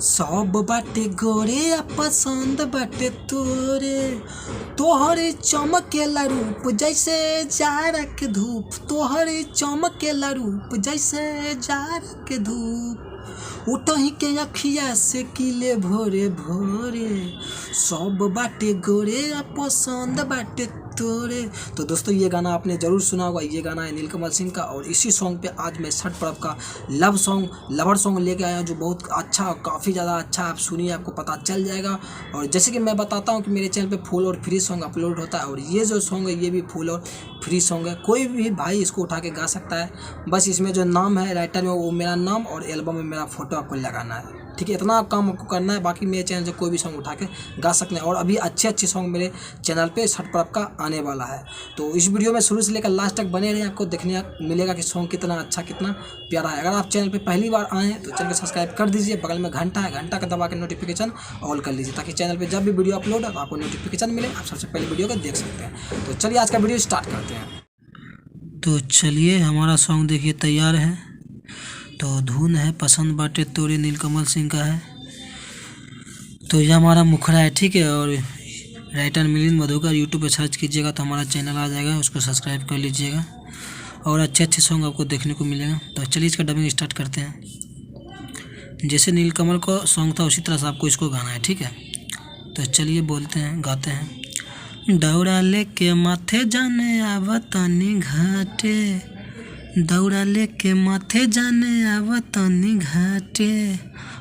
सब बाटे गोरे आ पसंद बाटे तोरे, तोहरे चमकेला रूप जैसे जाड़ा के धूप, तोहरे चमकेला रूप जैसे जाड़ा के धूप, उठही के अखिया से किले भोरे भोरे, सब बाटे गोरे आ पसंद बाटे तोरे। तो दोस्तों ये गाना आपने ज़रूर सुना होगा। ये गाना है नीलकमल सिंह का और इसी सॉन्ग पे आज मैं छठ पर्व का लवर सॉन्ग लेके आया हूँ, जो बहुत अच्छा, काफ़ी ज़्यादा अच्छा। आप सुनिए, आपको पता चल जाएगा। और जैसे कि मैं बताता हूँ कि मेरे चैनल पे फुल और फ्री सॉन्ग अपलोड होता है, और ये जो सॉन्ग है ये भी फुल और फ्री सॉन्ग है। कोई भी भाई इसको उठा के गा सकता है। बस इसमें जो नाम है राइटर में, वो मेरा नाम और एल्बम में मेरा फोटो आपको लगाना है, ठीक है। इतना काम आपको करना है। बाकी मेरे चैनल से कोई भी सॉन्ग उठा के गा सकते हैं। और अभी अच्छे सॉन्ग मेरे चैनल पे छठ पर्व का आने वाला है। तो इस वीडियो में शुरू से लेकर लास्ट तक बने रहें, आपको देखने मिलेगा कि सॉन्ग कितना अच्छा, कितना प्यारा है। अगर आप चैनल पे पहली बार आए हैं तो चैनल को सब्सक्राइब कर दीजिए। बगल में घंटा है, घंटा का दबा के नोटिफिकेशन ऑल कर लीजिए, ताकि चैनल पर जब भी वीडियो अपलोड है तो आपको नोटिफिकेशन मिले, आप सबसे पहले वीडियो को देख सकते हैं। तो चलिए आज का वीडियो स्टार्ट करते हैं। तो चलिए, हमारा सॉन्ग देखिए तैयार है। तो धुन है पसंद बाटे तोरे, नीलकमल सिंह का है। तो ये हमारा मुखड़ा है, ठीक है। और राइटर मिलिंद मधुकर, यूट्यूब पे सर्च कीजिएगा तो हमारा चैनल आ जाएगा, उसको सब्सक्राइब कर लीजिएगा और अच्छे सॉन्ग आपको देखने को मिलेगा। तो चलिए इसका डबिंग स्टार्ट करते हैं। जैसे नीलकमल का सॉन्ग था उसी तरह से आपको इसको गाना है, ठीक है। तो चलिए बोलते हैं, गाते हैं। दौड़ा लेके माथे जाने आवतानी घाटे, दौड़ा लेके माथे जाने आवतानी घाटे,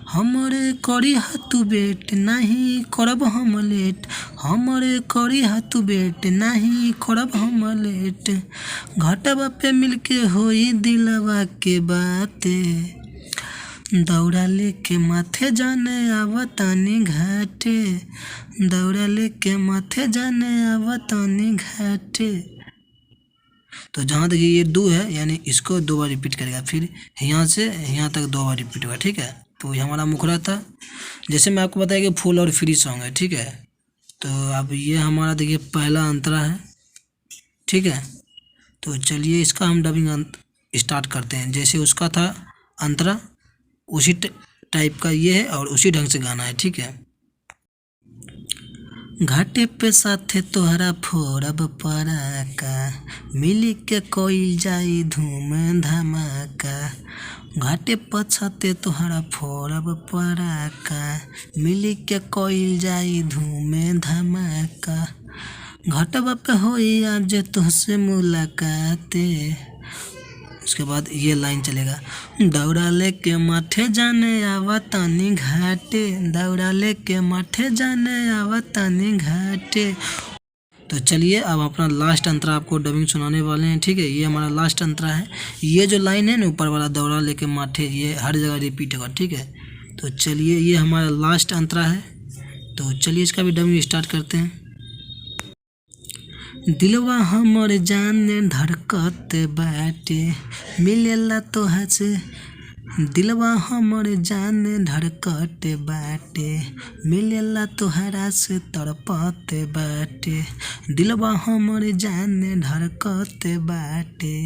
हमरे करी हाथू बेट नहीं करब हम लेट, हमरे करी हाथू बेट नहीं करब हम लेट, घाटवा पे मिलके होई दिलवा के बाते, दौड़ा लेके माथे जाने आवतानी घाटे, दौड़ा लेके माथे जाने आवतानी घाटे। तो जहाँ तक ये दो है, यानी इसको 2 बार रिपीट करेगा, फिर यहाँ से यहाँ तक 2 बार रिपीट होगा, ठीक है। तो ये हमारा मुखड़ा था। जैसे मैं आपको बताया कि फुल और फ्री सॉन्ग है, ठीक है। तो अब ये हमारा देखिए पहला अंतरा है, ठीक है। तो चलिए इसका हम डबिंग स्टार्ट करते हैं। जैसे उसका था अंतरा, उसी टाइप का ये है और उसी ढंग से गाना है, ठीक है। घाटे पे साथे तोहरा फोड़ब पराका, मिली के कोई जाई धूम धमाका, घाटे पछाते तोहरा फोड़ब पराका, मिली के कोई जाई धूम धमाका, घाटवा पे होई आज तुझसे मुलाकाते। उसके बाद ये लाइन चलेगा, दौड़ा लेके माथे जाने आवतानी घाटे, दौड़ा लेके माथे जाने आवतानी घाटे। तो चलिए अब अपना लास्ट अंतरा आपको डबिंग सुनाने वाले हैं, ठीक है। ये हमारा लास्ट अंतरा है। ये जो लाइन है ना ऊपर वाला, दौड़ा लेके माथे, ये हर जगह रिपीट होगा, ठीक है। तो चलिए ये हमारा लास्ट अंतरा है। तो चलिए इसका भी डबिंग स्टार्ट करते हैं। दिलवा हमर जाने धड़कत बाटे, मिलेला तोहरा से, दिलवा हमर जाने धड़कत बाटे, मिलेला तोहरा से तड़पत बाटे, दिलवा हमर जाने धड़कत बाटे,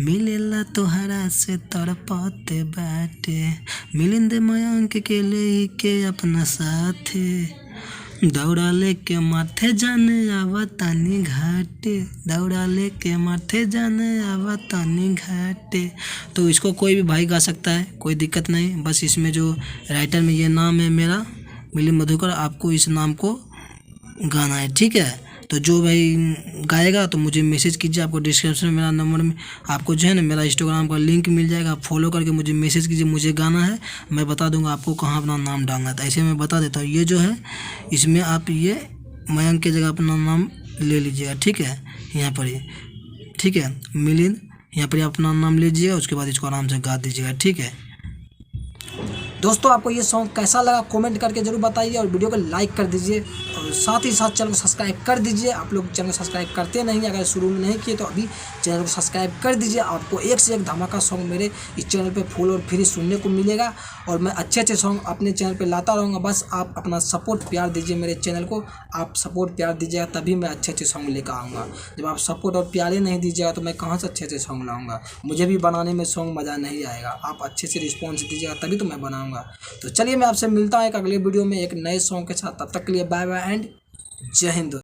मिलेला तोहरा से तड़पत बाटे, मिलिंद मयंक के लेके अपना साथे, दौड़ा लेके माथे जाने आवतानी घाटे, दौड़ा लेके माथे जाने आवतानी घाटे। तो इसको कोई भी भाई गा सकता है, कोई दिक्कत नहीं। बस इसमें जो राइटर में ये नाम है मेरा मिलिंद मधुकर, आपको इस नाम को गाना है, ठीक है। तो जो भाई गाएगा तो मुझे मैसेज कीजिए, आपको डिस्क्रिप्शन में मेरा नंबर में आपको जो है ना मेरा इंस्टाग्राम का लिंक मिल जाएगा, आप फॉलो करके मुझे मैसेज कीजिए, मुझे गाना है, मैं बता दूंगा आपको कहाँ अपना नाम डालना था। ऐसे मैं बता देता हूँ। ये जो है इसमें आप ये मयंक की जगह अपना नाम ले लीजिएगा, ठीक है। यहाँ पर ही, ठीक है, मिलिंद, यहाँ पर अपना नाम लीजिएगा, उसके बाद इसको आराम से गा दीजिएगा, ठीक है। दोस्तों आपको ये सॉन्ग कैसा लगा कमेंट करके ज़रूर बताइए और वीडियो को लाइक कर दीजिए। और और साथ ही साथ चैनल को सब्सक्राइब कर दीजिए। आप लोग चैनल को सब्सक्राइब करते नहीं, अगर शुरू में नहीं किए तो अभी चैनल को सब्सक्राइब कर दीजिए। आपको एक से एक धमाका सॉन्ग मेरे इस चैनल पे फुल और फ्री सुनने को मिलेगा और मैं अच्छे सॉन्ग अपने चैनल पे लाता रहूँगा। बस आप अपना सपोर्ट प्यार दीजिए मेरे चैनल को, आप सपोर्ट प्यार दीजिएगा तभी मैं अच्छे सॉन्ग लेकर आऊँगा। जब आप सपोर्ट और प्यार ही नहीं दीजिएगा तो मैं कहाँ से अच्छे सॉन्ग लाऊँगा, मुझे भी बनाने में सॉन्ग मज़ा नहीं आएगा। आप अच्छे से रिस्पॉन्स दीजिएगा तभी तो मैं बनाऊँगा। तो चलिए मैं आपसे मिलता हूँ एक अगले वीडियो में एक नए सॉन्ग के साथ। तब तक के लिए बाय बाय एंड जय हिंद।